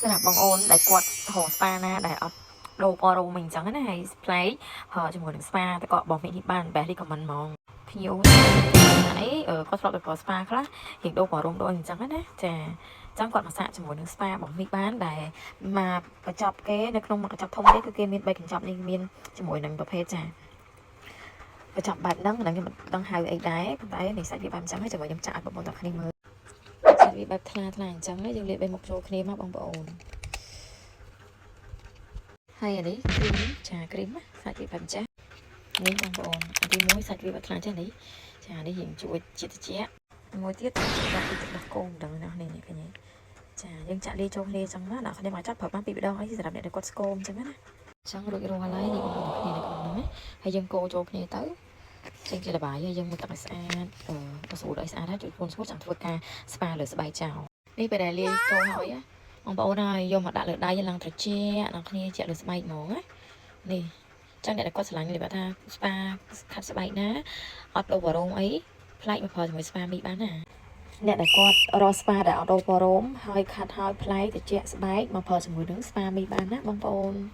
សម្រាប់បងអូនដែលគាត់ហៅស្ប៉ាណាដែលអត់ដូរពណ៌រោមអញ្ចឹងណាហើយ play ជាមួយនឹង spa តែក៏បងមីនេះបាន best recommend ហ្មងភ្ញៀវអីគាត់ធ្លាប់ទៅប្រើ spa ខ្លះរៀងដូរពណ៌រោមដូរអញ្ចឹងណាចាចឹងគាត់មកសាកជាមួយនឹង spa បងមីបានដែលមកកញ្ចប់គេនៅក្នុងមកកញ្ចប់ធំនេះគឺគេមាន3កញ្ចប់នេះមានជាមួយនឹងប្រភេទចាកញ្ចប់បែបហ្នឹងខ្ញុំមិនដឹងហៅអីដែរប៉ុន្តែនេះសាច់វាបែបអញ្ចឹងហើយជាមួយខ្ញុំចាក់ឲ្យបងប្អូនទាំងគ្នាមើលសាច់វាបែបថ្លាថ្លាអញ្ចឹងយើងលាប3មុខចូលគ្នាមកបងប្អូនហើយអានេះគ្រីមចាគ្រីមសាច់វាបែបចាស់នេះបងប្អូនអាទី1សាច់វាបែបថ្លាចាស់នេះចានេះយើងជួយជាតិត្រជាក់មួយទៀតដាក់ពីទឹកដោះគោម្ដងណានេះឃើញទេចាយើងចាក់លាយចូលគ្នាអញ្ចឹងណាដល់គ្នាមកចប់ប្រើបាន2ដងអីសម្រាប់អ្នកដែលគាត់ស្គមអញ្ចឹងណាអញ្ចឹងរួចរាល់ហើយនេះបងប្អូនគ្នានៅក្នុងហ្នឹងណាហើយយើងកូរចូលគ្នាទៅចេញជាល្បាយហើយយើងមកទឹកឲ្យស្អាតទៅស្រួលឲ្យស្អាតហើយជួយខ្លួនស្ងួតចាំធ្វើការស្ប៉ាលើស្បែកចោលនេះពេលដែលលាយចូលហើយបងប្អូនហើយយកមកដាក់លើដៃឡើងត្រជាក់ដល់គ្នាជាក់លើស្បែកហ្មងណានេះចឹងអ្នកដែលគាត់ឆ្លាញ់និយាយថាស្ប៉ាខាត់ស្បែកណាអត់ដូរអារម្មណ៍អីប្លែកមកប្រើជាមួយស្ប៉ាមីបានណាអ្នកដែលគាត់រកស្ប៉ាដែលអត់ដូរអារម្មណ៍ហើយខាត់ហើយប្លែកត្រជាក់ស្បែកមកប្រើជាមួយនឹងស្ប៉ាមីបានណាបងប្អូន